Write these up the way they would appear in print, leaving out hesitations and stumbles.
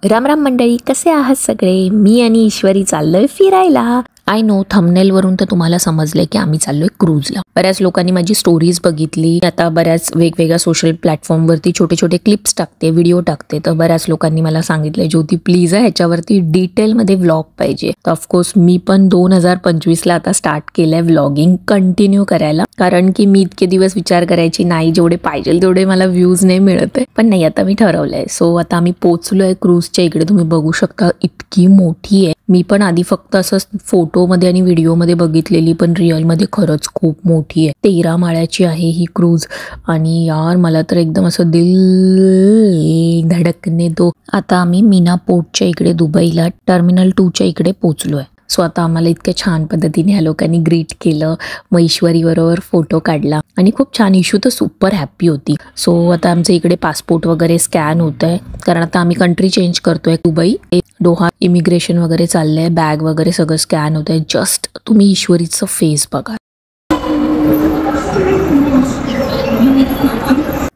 राम राम मंडळी, कसे आहात सगळे? मी आणि ईश्वरी चाललोय फिरायला. आय नो थंबनेल वरून तर तुम्हाला समजलंय की आम्ही चाललोय क्रूजला. बऱ्याच लोकांनी माझी स्टोरीज बघितली. आता बऱ्याच वेगवेगळ्या सोशल प्लॅटफॉर्मवरती छोटे छोटे क्लिप्स टाकते, व्हिडिओ टाकते. तर बऱ्याच लोकांनी मला सांगितलंय ज्योती प्लीज ह्याच्यावरती डिटेलमध्ये व्लॉग पाहिजे. तर ऑफकोर्स मी पण 2025ला आता स्टार्ट केलंय व्लॉगिंग कंटिन्यू करायला. कारण की मी इतके दिवस विचार करायची नाही जेवढे पाहिजे तेवढे मला व्ह्यूज नाही मिळत आहे. पण नाही, आता मी ठरवलंय. सो आता आम्ही पोहोचलोय क्रूजच्या इकडे. तुम्ही बघू शकता इतकी मोठी आहे. मी पण आधी फक्त असं फोटोमध्ये आणि व्हिडिओमध्ये बघितलेली, पण रिअलमध्ये खरंच खूप मोठी आहे. 13 माळ्याची आहे ही क्रूज. आणि यार मला तर एकदम असं दिल धडकने दो. आता आम्ही मीना पोर्टच्या इकडे दुबईला टर्मिनल 2च्या इकडे पोहोचलोय. सो आता आम्हाला इतक्या छान पद्धतीने ह्या लोकांनी ग्रीट केलं. मग ईश्वरीबरोबर फोटो काढला आणि खूप छान. इशू तर सुपर हॅप्पी होती. सो आता आमचं इकडे पासपोर्ट वगैरे स्कॅन होत आहे, कारण आता आम्ही कंट्री चेंज करतोय. दुबई दोहा इमिग्रेशन वगैरे चाललंय. बॅग वगैरे सगळं स्कॅन होत आहे. जस्ट तुम्ही ईश्वरीचं फेस बघा.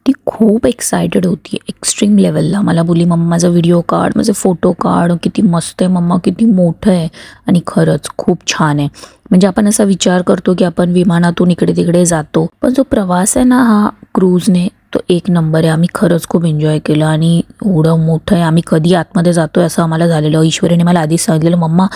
ती खूप एक्सायटेड होती एक्स्ट्रीम लेवलला. मला बोलली मम्मा माझा व्हिडिओ काढ, माझे फोटो काढ, किती मस्त आहे मम्मा, किती मोठं आहे. आणि खरंच खूप छान आहे. म्हणजे आपण असा विचार करतो की आपण विमानातून इकडे तिकडे जातो, पण जो प्रवास आहे ना हा क्रूजने, तो एक नंबर आहे. आम्ही खरंच खूप एन्जॉय केलं. आणि एवढं मोठं आहे, आम्ही कधी आतमध्ये जातोय असं आम्हाला झालेलं. ईश्वरीने मला आधीच सांगितलेलं मम्मा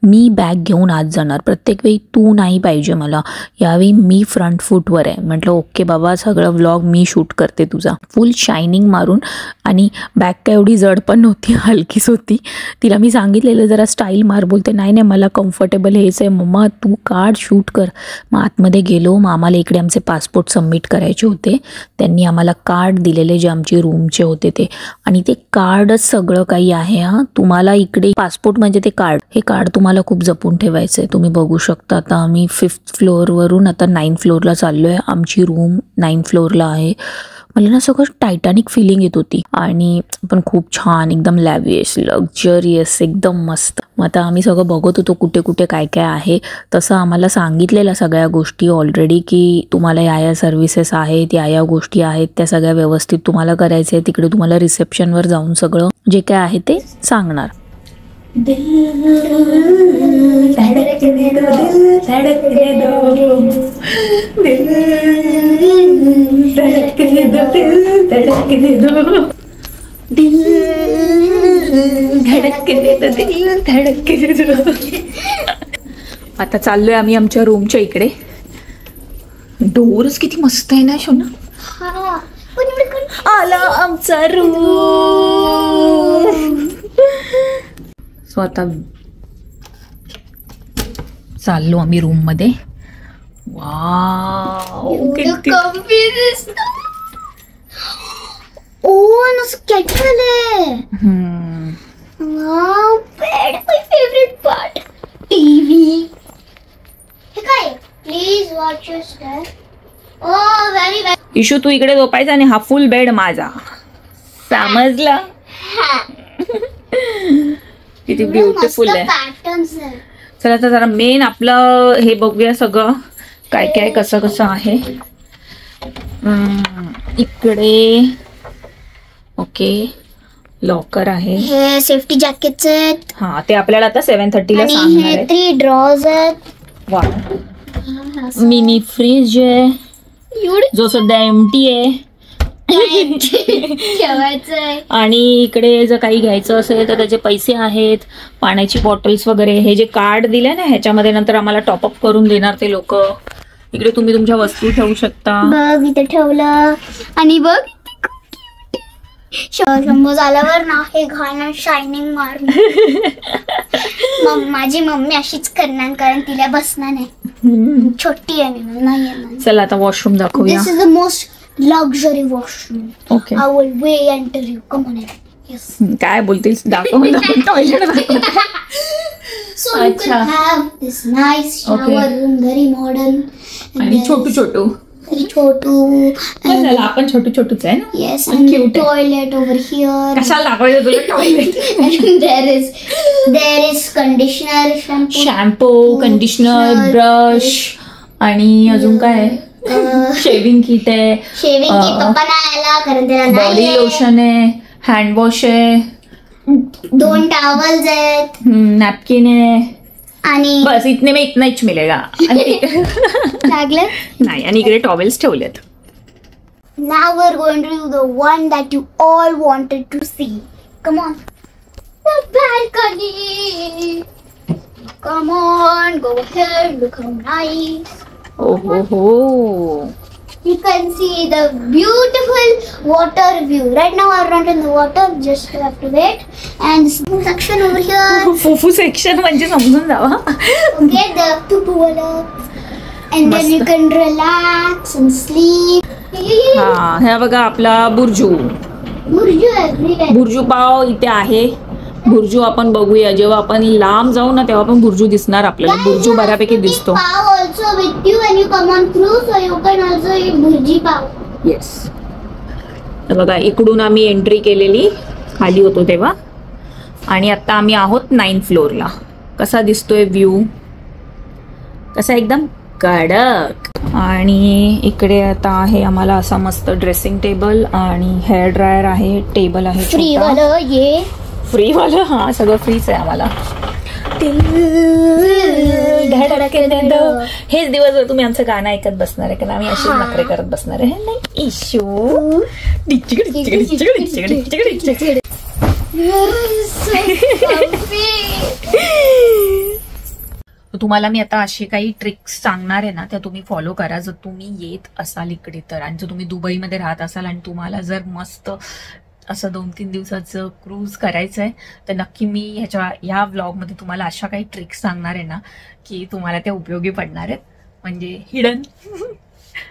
मी बॅग घेऊन आत जाणार, प्रत्येक वेळी तू नाही पाहिजे मला, यावेळी मी फ्रंट फूटवर आहे. म्हटलं ओके बाबा, सगळं व्लॉग मी शूट करते तुझा. फुल शायनिंग मारून. आणि बॅग काय एवढी जड पण नव्हती, हलकीच होती. तिला मी सांगितलेलं जरा स्टाईल मार. बोलते नाही नाही मला कम्फर्टेबल हेच आहे मम्मा, तू काढ शूट कर. मग आतमध्ये गेलो. मग आम्हाला इकडे आमचे पासपोर्ट सबमिट करायचे होते. त्यांनी आम्हाला कार्ड दिलेले जे आमचे रूमचे होते ते. आणि ते कार्डच सगळं काही आहे. तुम्हाला इकडे पासपोर्ट म्हणजे ते कार्ड, हे कार्ड तुम्हाला खूप जपून ठेवायचं आहे. तुम्ही बघू शकता आता आम्ही 5th फ्लोअरवरून आता 9th फ्लोअरला चाललोय. आमची रूम 9th फ्लोअरला आहे. मला ना सगळं टायटॅनिक फिलिंग येत होती. आणि पण खूप छान, एकदम लॅविश, लक्झरियस, एकदम मस्त. मग आता आम्ही सगळं बघत होतो कुठे कुठे काय काय आहे. तसं आम्हाला सांगितलेल्या सगळ्या गोष्टी ऑलरेडी की तुम्हाला या सर्व्हिसेस आहेत, या गोष्टी आहेत, त्या सगळ्या व्यवस्थित तुम्हाला करायचं आहे. तिकडे तुम्हाला रिसेप्शनवर जाऊन सगळं जे काय आहे ते सांगणार. आता चाललोय आम्ही आमच्या रूमच्या इकडे. डोरच किती मस्त आहे ना शोना. आला आमचा रूम. सो आता चाललो आम्ही रूम मध्ये. वाव किती Wow, bed, my favorite part. TV. Hey, guy, please watch your step. Oh, very well. Ishu तू इकडे झोपायचा आणि हा फुल बेड माझा, समजला? किती ब्युटिफुल आहे. चला आता जरा मेन आपलं हे बघूया सगळं काय काय कसं कसं आहे इकडे. ओके, लॉकर आहे. हे सेफ्टी जॅकेट्स आहेत. हा, ते आपल्याला आता 7:30ला सांगणार आहे. 3 ड्रॉज आहेत. वा, मिनी फ्रीज आहे जो सध्या एम्प्टी आहे. ठेवायचंय. आणि इकडे जर काही घ्यायचं असेल तर त्याचे पैसे आहेत, पाण्याची बॉटल्स वगैरे. हे जे कार्ड दिले ना ह्याच्यामध्ये नंतर आम्हाला टॉपअप करून देणार ते लोक. इकडे तुम्ही तुमच्या वस्तू ठेवू शकता. बघ इथे ठेवलं. आणि बघ शंभू झाल्यावर ना हे घालणं शायनिंग मारणं. माझी मम्मी अशीच करणार, कारण तिला बसणार नाही, छोटी आहे मी, नाही येणार. चला आता वॉशरूम दाखवूया. This is the most luxury washroom. Okay, I will way enter you. Come on. Yes. काय बोलतील दाखव. So you can have this nice shower room, very modern. आणि छोटू छोटू छोटू. चला आपण छोटू छोटूच आहे ना. Yes, and toilet over here. कशाला दाखवायचं तुला toilet? there is conditioner, shampoo, conditioner, brush आणि अजून काय शेविंग किट आहे. शेविंग किट पप्पा नाही आला कारण त्याला बॉडी लोशन आहे, हँड वॉश आहे. 2 टॉवल्स आहेत नॅपकिन आहे आणि बस इतने में इतना हिच मिलेगा लागलं. नाही आणि इकडे टॉवेल्स ठेवलेत. Now we're going to do the one that you all wanted to see. Come on. The balcony. Come on, go ahead. Look how nice. Oh. You can see the beautiful water view. Right now we're not in the water. Just have to wait. And this section over here. फुफू section म्हणजे समजून जावा. Okay, the tubular. And then you can relax and sleep. हा हे बघा आपला बुर्जू. बुर्जू पाव इथे आहे. बुर्जू आपण बघूया जेव्हा आपण लांब जाऊ ना तेव्हा पण बुर्जू दिसणार आपल्याला. बुर्जू बऱ्यापैकी दिसतो. पाव also with you when you come on cruise, so you can also eat bhurji पाव. येस. तर बघा इकडून आम्ही एंट्री केलेली खाली होतो तेव्हा आणि आता आम्ही आहोत 9th फ्लोअरला. कसा दिसतोय व्ह्यू? कसा एकदम कडक. आणि इकडे आता आहे आम्हाला असा मस्त ड्रेसिंग टेबल आणि हेअर ड्रायर आहे. टेबल आहे फ्री वाला. ये फ्री वाला. हा सगळं फ्रीच आहे आम्हाला. हेच दिवसभर तुम्ही आमचं गाणं ऐकत बसणार आहे कारण आम्ही अशीच नखरे करत बसणार आहे नाही इशू. तुम्हाला मी आता असे काही ट्रिक्स सांगणार आहे ना त्या तुम्ही फॉलो करा जर तुम्ही येत असाल इकडे तर. आणि जर तुम्ही दुबईमध्ये राहत असाल आणि तुम्हाला जर मस्त असं 2-3 दिवसाचं क्रूज करायचं आहे तर नक्की मी ह्या व्लॉगमध्ये तुम्हाला अशा काही ट्रिक्स सांगणार आहे ना की तुम्हाला त्या उपयोगी पडणार आहेत. म्हणजे हिडन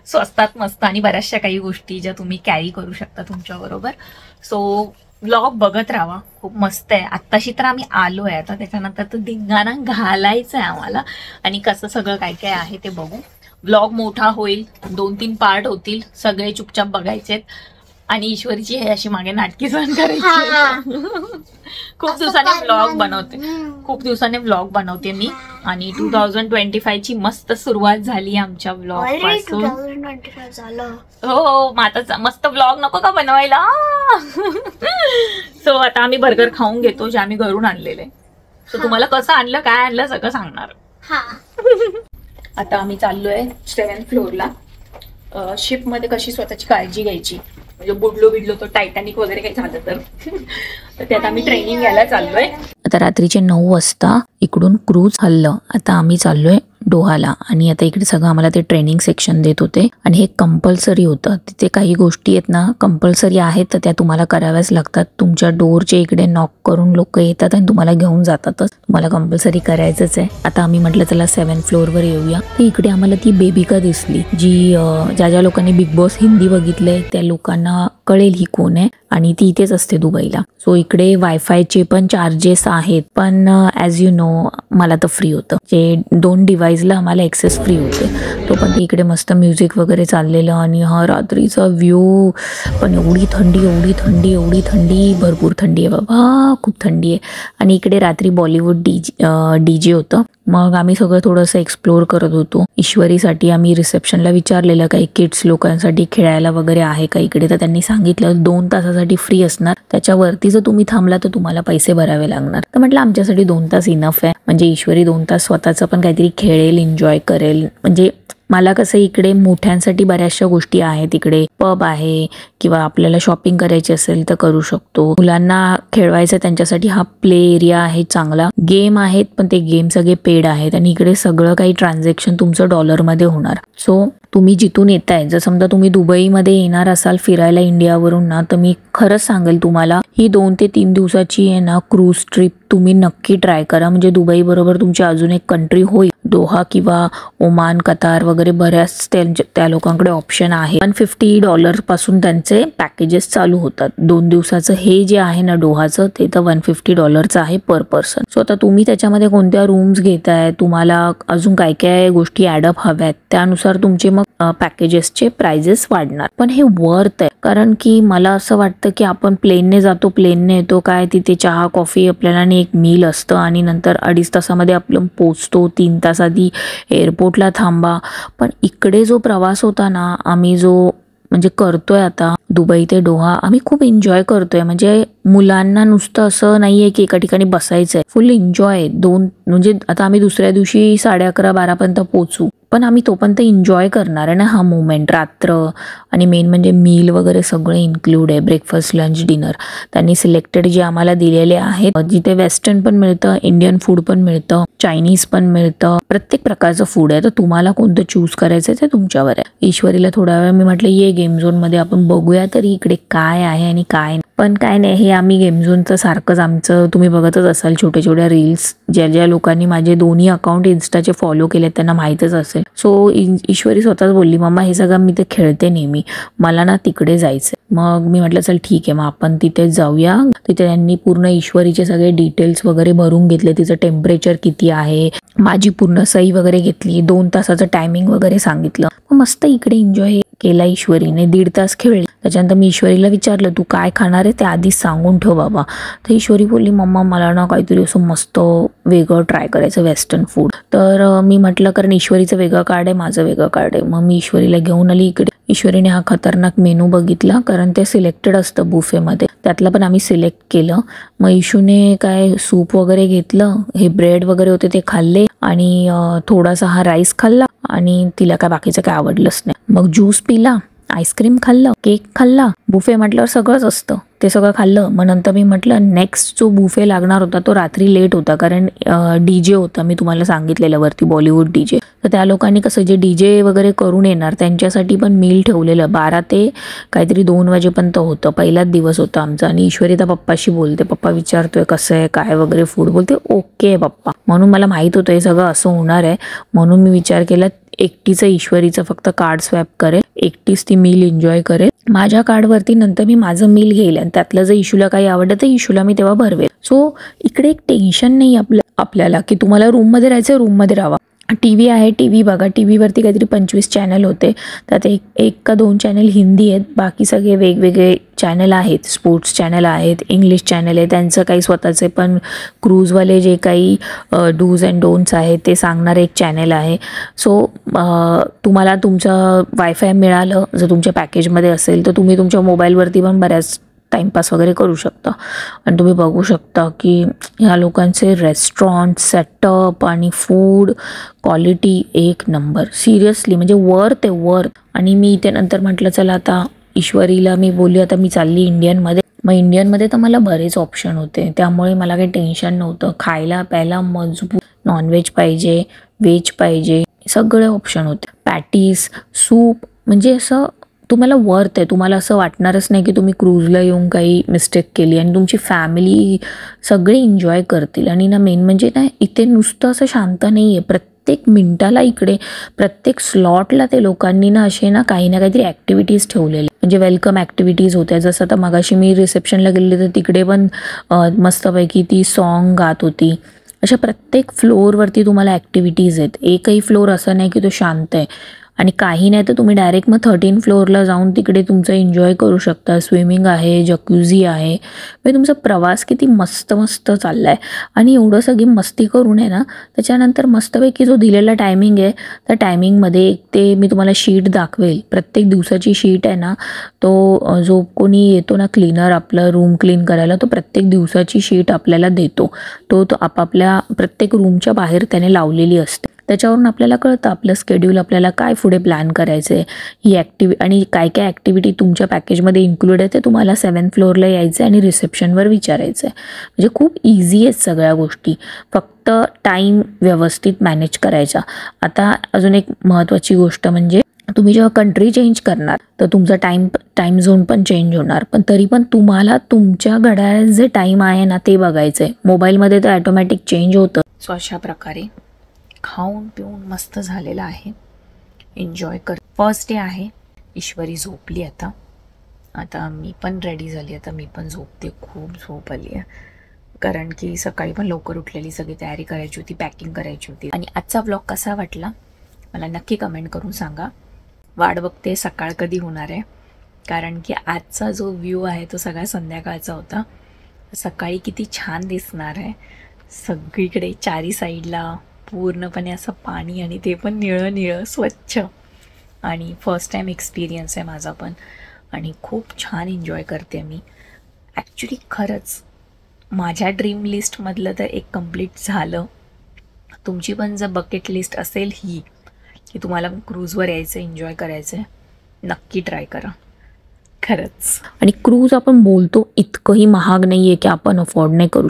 स्वस्तात मस्त आणि बऱ्याचशा काही गोष्टी ज्या तुम्ही कॅरी करू शकता तुमच्याबरोबर. सो व्लॉग बघत राहा. खूप मस्त आहे. आत्ताशी तर आम्ही आलो आहे. आता त्याच्यानंतर तर धिंगाणा घालायचं आहे आम्हाला आणि कसं सगळं काय काय आहे ते बघू. व्लॉग मोठा होईल. 2-3 पार्ट होतील. सगळे चुपचाप बघायचेत आणि ईश्वरीची हे अशी मागे नाटकी सहन करायची. खूप दिवसाने व्लॉग बनवते मी आणि 2025 ची मस्त सुरुवात झाली आमच्या व्लॉग पासून. 2025 झालं. हो आता मस्त व्लॉग नको का बनवायला. सो आता आम्ही बर्गर खाऊन घेतो जे आम्ही घरून आणलेले. सो तुम्हाला कसं आणलं काय आणलं सगळं सांगणार. आता आम्ही चाललोय 7th फ्लोअरला. शिप मध्ये कशी स्वतःची काळजी घ्यायची म्हणजे बुडलो तर टायटॅनिक वगैरे काही झालं तर त्यात आम्ही ट्रेनिंग घ्यायला चाललोय. आता रात्रीचे 9 वाजता इकडून क्रूज हल्लं. आता आम्ही चाललोय डोहाला आणि आता इकडे सगळं आम्हाला ते ट्रेनिंग सेक्शन देत होते आणि हे कंपल्सरी होतं. तिथे काही गोष्टी आहेत ना कंपल्सरी आहेत तर त्या तुम्हाला कराव्याच लागतात. तुमच्या डोरच्या इकडे नॉक करून लोक येतात आणि तुम्हाला घेऊन जातातच. तुम्हाला कंपल्सरी करायचंच आहे. आता आम्ही म्हटलं चला 7th फ्लोअरवर येऊया. इकडे आम्हाला ती बेबिका दिसली जी ज्या लोकांनी बिग बॉस हिंदी बघितलंय त्या लोकांना कळेल ही कोण आहे आणि ती इथेच असते दुबईला. सो इकडे वायफायचे पण चार्जेस आहेत पण ॲज यू नो मला तर फ्री होतं. जे 2 डिव्हाइसला आम्हाला ॲक्सेस फ्री होते. तो पण इकडे मस्त म्युझिक वगैरे चाललेलं आणि हा रात्रीचा व्ह्यू पण एवढी थंडी भरपूर थंडी आहे बाबा. खूप थंडी आहे. आणि इकडे रात्री बॉलिवूड डीजे होतं. मग आम्ही सगळं थोडंसं एक्सप्लोर करत होतो. ईश्वरीसाठी आम्ही रिसेप्शनला विचारलेलं काही किड्स लोकांसाठी खेळायला वगैरे आहे का इकडे तर त्यांनी सांगितलं 2 तासासाठी फ्री असणार. त्याच्यावरती जर तुम्ही थांबला तर तुम्हाला पैसे भरावे लागणार. तर म्हटलं आमच्यासाठी 2 तास इनफ आहे. म्हणजे ईश्वरी 2 तास स्वतःचं पण काहीतरी खेळेल एन्जॉय करेल. म्हणजे मला कसं इकडे मोठ्यांसाठी बऱ्याचशा गोष्टी आहेत. इकडे पब आहे किंवा आपल्याला शॉपिंग करायची असेल तर करू शकतो. मुलांना खेळवायचं त्यांच्यासाठी हा प्ले एरिया आहे चांगला. गेम आहेत पण ते गेम सगळे पेड आहेत आणि इकडे सगळं काही ट्रान्झॅक्शन तुमचं डॉलरमध्ये होणार. सो तुम्ही जिथून येताय जर समजा तुम्ही दुबईमध्ये येणार असाल फिरायला इंडियावरून ना तर मी खरंच सांगेल तुम्हाला ही 2 ते 3 दिवसाची आहे ना क्रूज ट्रिप तुम्ही नक्की ट्राय करा. म्हणजे दुबई बरोबर तुमची अजून एक कंट्री होईल. दोहा किंवा ओमान कतार वगैरे बऱ्याच त्या लोकांकडे ऑप्शन आहे. $150 पासून त्यांचे पॅकेजेस चालू होतात. 2 दिवसाचं हे जे आहे ना डोहाचं ते तर $150 आहे पर पर्सन. सो आता तुम्ही त्याच्यामध्ये कोणत्या रूम्स घेताय तुम्हाला अजून काय काय गोष्टी ॲडअप हव्यात त्यानुसार तुमचे मग पॅकेजेसचे प्राइजेस वाढणार. पण हे वर्थ आहे कारण की मला असं वाटतं की आपण प्लेनने जातो प्लेनने येतो काय तिथे चहा कॉफी आपल्याला आणि एक मील असतं आणि नंतर 2.5 तासामध्ये आपण पोचतो. 3 तास आधी एअरपोर्टला थांबा. पण इकडे जो प्रवास होता ना आम्ही जो म्हणजे करतोय आता दुबई ते दोहा, आम्ही खूप एन्जॉय करतोय. म्हणजे मुलांना नुसतं असं नाहीये की एका ठिकाणी बसायचंय, फुल एन्जॉय. म्हणजे आता आम्ही दुसऱ्या दिवशी 11:30-12 पर्यंत पोहोचू, पण आम्ही तोपर्यंत एन्जॉय करणार आहे ना हा मुवमेंट रात्र. आणि मेन म्हणजे मील वगैरे सगळे इन्क्लूड आहे, ब्रेकफास्ट लंच डिनर. त्यांनी सिलेक्टेड जे आम्हाला दिलेले आहेत, जिथे वेस्टर्न पण मिळतं, इंडियन फूड पण मिळतं, चायनीज पण मिळतं, प्रत्येक प्रकारचं फूड आहे. तर तुम्हाला कोणतं चूज करायचं ते तुमच्यावर आहे. ईश्वरीला थोडा वेळ मी म्हटलं ये गेम झोन मध्ये आपण बघूया तरी इकडे काय आहे आणि काय नाही. पण काय नाही, हे आम्ही गेम झोनचं सारखंच आमचं तुम्ही बघतच असाल छोट्या छोट्या रील्स. ज्या लोकांनी माझे दोन्ही अकाउंट इन्स्टाचे फॉलो केले त्यांना माहीतच असेल. सो ईश्वरी स्वतःच बोलली मम्मा हे सगळं मी ते खेळते नेहमी, मला ना तिकडे जायचंय. मग मी म्हटलं चल ठीक आहे, मग आपण तिथे जाऊया. तिथे त्यांनी पूर्ण ईश्वरीचे सगळे डिटेल्स वगैरे भरून घेतले, तिचं टेम्परेचर किती आहे, माझी पूर्ण सही वगैरे घेतली, 2 तासाचं टायमिंग वगैरे सांगितलं. मग मस्त इकडे एन्जॉय केला ईश्वरीने, 1.5 तास खेळले. त्याच्यानंतर मी ईश्वरीला विचारलं तू काय खाणार आहे ते आधीच सांगून ठेव बाबा. तर ईश्वरी बोलली मम्मा मला ना काहीतरी असं मस्त वेगळं ट्राय करायचं वेस्टर्न फूड. तर मी म्हटलं कारण ईश्वरीचं वेगळं कार्ड आहे, माझं वेगळं कार्ड आहे. मग मी ईश्वरीला घेऊन आली इकडे. ईश्वरीने हा खतरनाक मेनू बघितला कारण ते सिलेक्टेड असतं बुफेमध्ये, त्यातलं पण आम्ही सिलेक्ट केलं. मग इशूने काय सूप वगैरे घेतलं, हे ब्रेड वगैरे होते ते खाल्ले आणि थोडासा हा राईस खाल्ला आणि तिला काय बाकीचं काय आवडलंच नाही. मग ज्यूस पिला, आईस्क्रीम खाल्लं, केक खाल्ला. बुफे म्हटल्यावर सगळंच असतं, ते सगळं खाल्लं. मग नंतर मी म्हटलं नेक्स्ट जो बुफे लागणार होता तो रात्री लेट होता कारण DJ होता, मी तुम्हाला सांगितलेलं वरती बॉलिवूड DJ. तर त्या लोकांनी कसं जे DJ वगैरे करून येणार त्यांच्यासाठी पण मील ठेवलेलं 12 ते काहीतरी 2 वाजेपर्यंत होतं. पहिलाच दिवस होता आमचा. आणि ईश्वरी तर पप्पाशी बोलते, पप्पा विचारतोय कसं आहे काय वगैरे फूड, बोलते ओके आहे पप्पा. म्हणून मला माहित होतं हे सगळं असं होणार आहे, म्हणून मी विचार केला एकटीचं ईश्वरीचं फक्त कार्ड स्वॅप करेल, एकटीच ती मील एन्जॉय करेल. माझ्या कार्डवरती नंतर मी माझं मील घेईल आणि त्यातलं जर इशूला काही आवडलं तर इशूला मी तेव्हा भरवेल. सो इकडे एक टेन्शन नाही आपल्याला की तुम्हाला रूममध्ये राहायचं रूममध्ये राहा. TV आहे, TV बघा. TVवरती काहीतरी 25 चॅनल होते, त्यात एक का 2 चॅनल हिंदी आहेत, बाकी सगळे वेगवेगळे चॅनल आहेत. स्पोर्ट्स चॅनल आहेत, इंग्लिश चॅनल आहे, त्यांचं काही स्वतःचे पण क्रूजवाले जे काही डूज अँड डोंट्स आहेत ते सांगणारे एक चॅनल आहे. सो तुम्हाला तुमचं वायफाय मिळालं जर तुमच्या पॅकेजमध्ये असेल तर तुम्ही तुमच्या मोबाईलवरती पण बऱ्याच टाईमपास वगैरे करू शकता. आणि तुम्ही बघू शकता की ह्या लोकांचे रेस्टॉरंट सेटअप आणि फूड क्वालिटी एक नंबर, सिरियसली म्हणजे वर्थ आहे वर्थ. आणि मी इथे नंतर म्हटलं चला आता ईश्वरीला मी बोलली आता मी चालली इंडियनमध्ये. मग इंडियनमध्ये तर मला बरेच ऑप्शन होते, त्यामुळे मला काही टेन्शन नव्हतं. खायला प्यायला मजबूत, नॉनव्हेज पाहिजे, व्हेज पाहिजे, सगळे ऑप्शन होते. पॅटीस, सूप, म्हणजे असं तुम्हाला वर्थ आहे. तुम्हाला असं वाटणारच नाही की तुम्ही क्रूजला येऊन काही मिस्टेक केली. आणि तुमची फॅमिली सगळे एन्जॉय करतील. आणि ना मेन म्हणजे ना इथे नुसतं असं शांत नाही आहे, प्रत्येक मिनिटाला इकडे प्रत्येक स्लॉटला ते लोकांनी ना असे ना काहीतरी ॲक्टिव्हिटीज ठेवलेले, म्हणजे वेलकम ॲक्टिव्हिटीज होत्या. जसं आता मगाशी मी रिसेप्शनला गेलेली तर तिकडे पण मस्तपैकी ती सॉन्ग गात होती. अशा प्रत्येक फ्लोअरवरती तुम्हाला ॲक्टिव्हिटीज आहेत. एकही फ्लोअर असं नाही की तो शांत आहे. आणि काही नाही तर तुम्ही डायरेक्ट मग 13 फ्लोअरला जाऊन तिकडे तुमचं एन्जॉय करू शकता. स्विमिंग आहे, जक्युझी आहे. म्हणजे तुमचा प्रवास किती मस्त मस्त चालला आहे. आणि एवढं सगळी मस्ती करून आहे ना त्याच्यानंतर मस्तपैकी जो दिलेला टायमिंग आहे त्या टायमिंगमध्ये ते मी तुम्हाला शीट दाखवेल. प्रत्येक दिवसाची शीट आहे ना, तो जो कोणी येतो ना क्लीनर आपलं रूम क्लीन करायला, तो प्रत्येक दिवसाची शीट आपल्याला देतो. तो आपापल्या प्रत्येक रूमच्या बाहेर त्याने लावलेली असते. त्याच्यावरून आपल्याला कळतं आपलं स्केड्यूल, आपल्याला काय पुढे प्लॅन करायचं आहे, ही आणि काय काय ॲक्टिव्हिटी तुमच्या पॅकेजमध्ये इन्क्लूड आहे ते तुम्हाला 7th फ्लोअरला यायचं आहे आणि रिसेप्शनवर विचारायचं आहे. म्हणजे खूप इझी आहेत सगळ्या गोष्टी, फक्त टाईम व्यवस्थित मॅनेज करायचा. आता अजून एक महत्त्वाची गोष्ट म्हणजे तुम्ही जेव्हा कंट्री चेंज करणार तर तुमचा टाईम झोन पण चेंज होणार, पण तरी पण तुम्हाला तुमच्या घड्याळात जे टाईम आहे ना ते बघायचं आहे. मोबाईलमध्ये तर ॲटोमॅटिक चेंज होतं. सो अशा प्रकारे खाऊन पिऊन मस्त झालेला आहे, एन्जॉय कर. फर्स्ट डे आहे. ईश्वरी झोपली आता मी पण रेडी झाली. आता मी पण झोपते, खूप झोप आली आहे कारण की सकाळी पण लवकर उठलेली, सगळी तयारी करायची होती, पॅकिंग करायची होती. आणि आजचा व्लॉग कसा वाटला मला नक्की कमेंट करून सांगा. वाट बघते सकाळ कधी होणार आहे, कारण की आजचा जो व्ह्यू आहे तो सगळा संध्याकाळचा होता. सकाळी किती छान दिसणार आहे, सगळीकडे चारी साईडला पूर्णपणे असं पाणी आणि ते पण निळं निळं स्वच्छ. आणि फर्स्ट टाईम एक्सपिरियन्स आहे माझा पण, आणि खूप छान एन्जॉय करते मी. ॲक्च्युली खरंच माझ्या ड्रीम लिस्टमधलं तर एक कंप्लीट झालं. तुमची पण जर बकेट लिस्ट असेल ही, की तुम्हाला क्रूजवर यायचं, एन्जॉय करायचं आहे, नक्की ट्राय करा खरंच. आणि क्रूज आपण बोलतो इतकंही महाग नाही आहे की आपण अफोर्ड नाही करू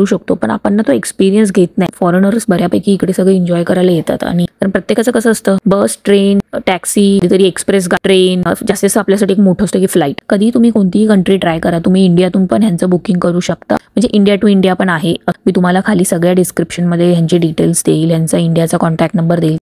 शकतो, पण आपण ना तो एक्सपिरियन्स घेत नाही. फॉरेनर्स बऱ्यापैकी इकडे सगळं एन्जॉय करायला येतात, आणि प्रत्येकाचं कसं असतं, बस, ट्रेन, टॅक्सी, कधीतरी एक्सप्रेस ट्रेन, जास्तीत आपल्यासाठी एक मोठं असतं की फ्लाईट. कधी तुम्ही कोणतीही कंट्री ट्राय करा, तुम्ही इंडियातून पण ह्यांचं बुकिंग करू शकता. म्हणजे इंडिया टू इंडिया पण आहे. मी तुम्हाला खाली सगळ्या डिस्क्रिप्शनमध्ये ह्यांचे डिटेल्स देईल, ह्यांचा इंडियाचा कॉन्टॅक्ट नंबर देईल.